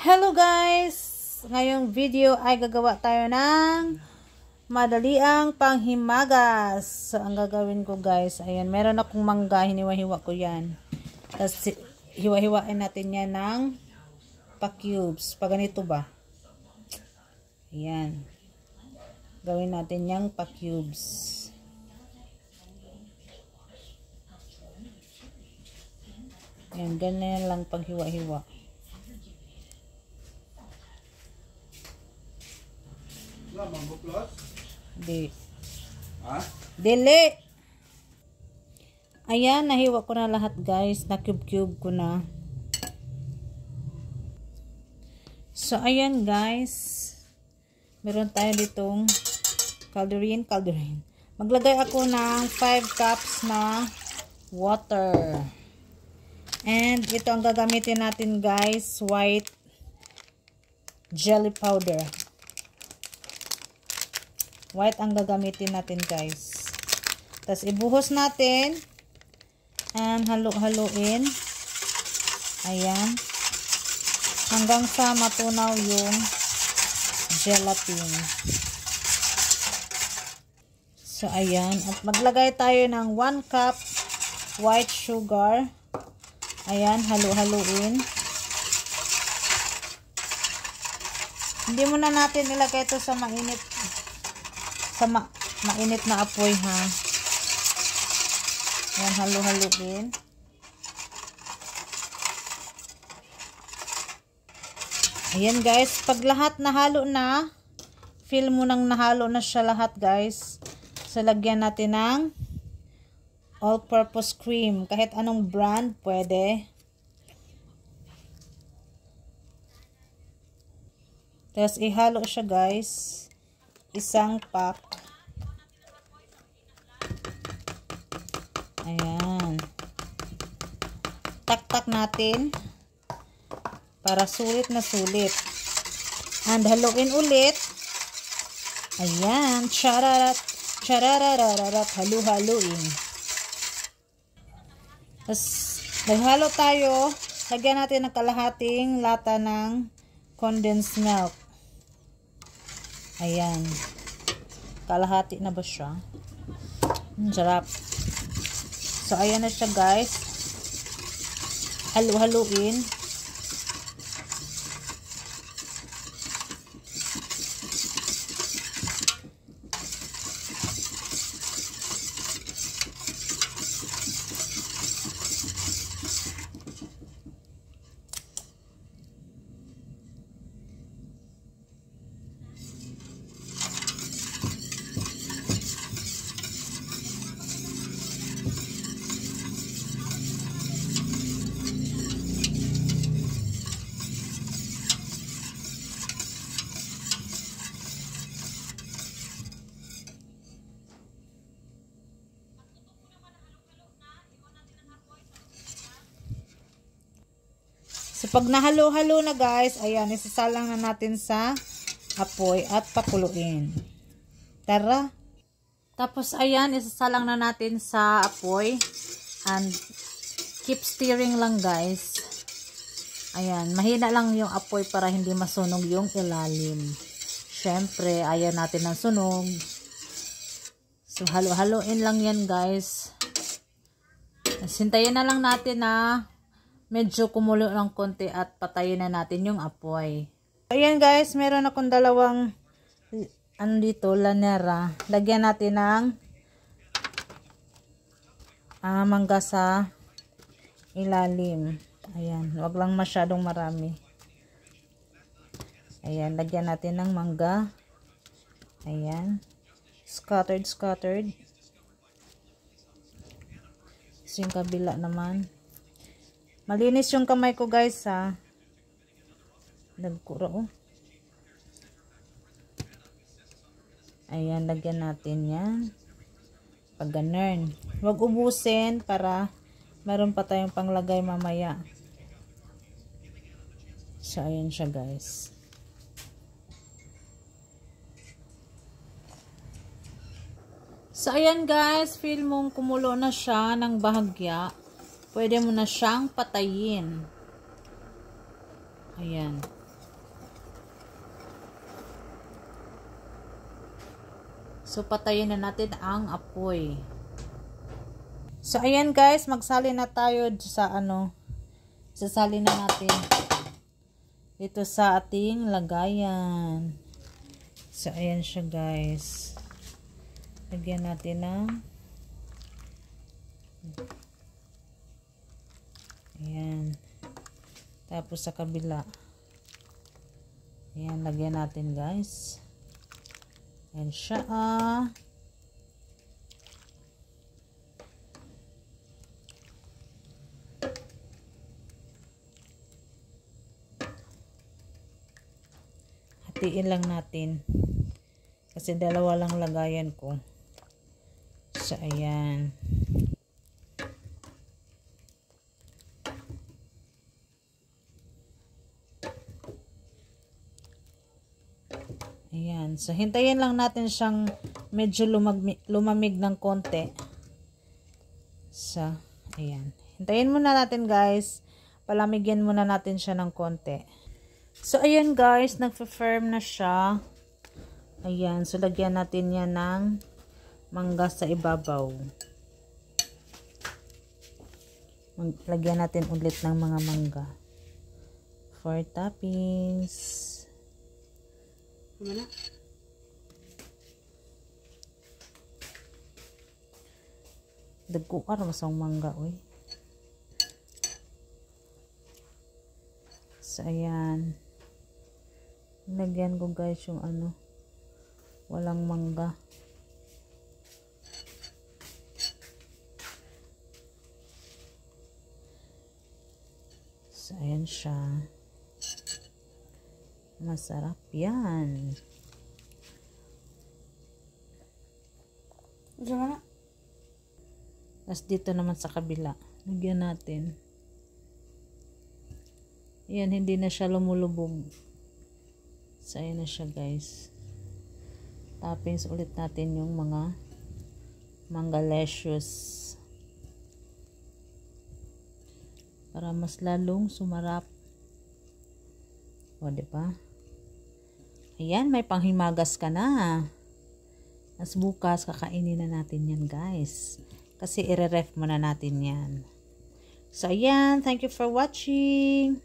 Hello guys! Ngayong video ay gagawa tayo ng madaliang panghimagas. So, ang gagawin ko guys, ayan, meron akong mangga, hiniwa-hiwa ko yan. Tapos, hiwa-hiwain natin yan ng pa-cubes. Pa ganito ba? Ayan. Gawin natin yung pa-cubes. Ayan, ganyan lang paghiwa-hiwa. Mango plus? Di. Ha? Dili! Ayan, nahiwa ko na lahat guys. Na-cube-cube ko na. So, ayan guys. Meron tayo ditong calderine. Maglagay ako ng 5 cups na water. And ito ang gagamitin natin guys. White jelly powder. White ang gagamitin natin guys. Tapos ibuhos natin. And halo-haloin. Ayan. Hanggang sa matunaw yung gelatin. So ayan. At maglagay tayo ng 1 cup white sugar. Ayan. Halo-haloin. Hindi muna natin ilagay ito sa mainit. Mainit na apoy ha. Ayan, halo-haloin. Ayan guys, pag lahat nahalo na, feel mo nang nahalo na siya lahat guys. So, lagyan natin ng all-purpose cream. Kahit anong brand, pwede. Tapos, ihalo siya guys. Isang pack. Ayan. Tak-tak natin para sulit na sulit. And haluin ulit. Ayan. Chararat. Chararararat. Halu-haluin. Tapos, naghalo tayo. Lagyan natin ng kalahating lata ng condensed milk. Ayan. Kalahati na ba siya? Sarap. So, ayan na siya guys. Halu-haluin. So, pag nahalo-halo na guys, ayan, isasalang na natin sa apoy at pakuluin. Tara! Tapos, ayan, isasalang na natin sa apoy and keep stirring lang guys. Ayan, mahina lang yung apoy para hindi masunog yung ilalim. Syempre, ayaw natin ng sunog. So, halo-haloin lang yan guys. Sintayin na lang natin na medyo kumulo ng konti at patayin na natin yung apoy. Ayan guys, meron akong dalawang dito, lanera. Lagyan natin ng mangga sa ilalim. Ayan, wag lang masyadong marami. Ayan, lagyan natin ng mangga. Ayan. Scattered. So, yung kabila naman. Malinis yung kamay ko guys ha. Nagkuro. Ayan, lagyan natin yan. Pag ganun. Huwag ubusin para meron pa tayong panglagay mamaya. So, ayan siya guys. So, ayan guys. Feel mong kumulo na siya ng bahagya. Pwede mo na siyang patayin. Ayan. So, patayin na natin ang apoy. So, ayan guys, magsali na tayo sa sasali na natin ito sa ating lagayan. So, ayan siya guys. Lagyan natin ng ayan. Tapos sa kabila. Ayan, lagyan natin guys. Ayan siya hatiin lang natin. Kasi dalawa lang lagayan ko. So, ayan. Ayan. So, hintayin lang natin siyang medyo lumamig ng konti. So, ayan. Hintayin muna natin guys. Palamigyan muna natin siya ng konti. So, ayan guys. Nagfa-firm na siya. Ayan. So, lagyan natin yan ng mangga sa ibabaw. Lagyan natin ulit ng mga mangga. For toppings. Mana? Dagkuar masang mangga oy. So, ayan. Lagyan ko guys yung walang mangga. So, ayan siya. Masarap yan. Gimana? Tapos dito naman sa kabila. Lagyan natin. Ayan, hindi na siya lumulubog. So, ayan na siya guys. Toppings ulit natin yung mga mangalicious. Para mas lalong sumarap. O, diba? Ayan, may panghimagas ka na. As bukas, kakainin na natin yan, guys. Kasi i-ref muna natin yan. So, ayan. Thank you for watching.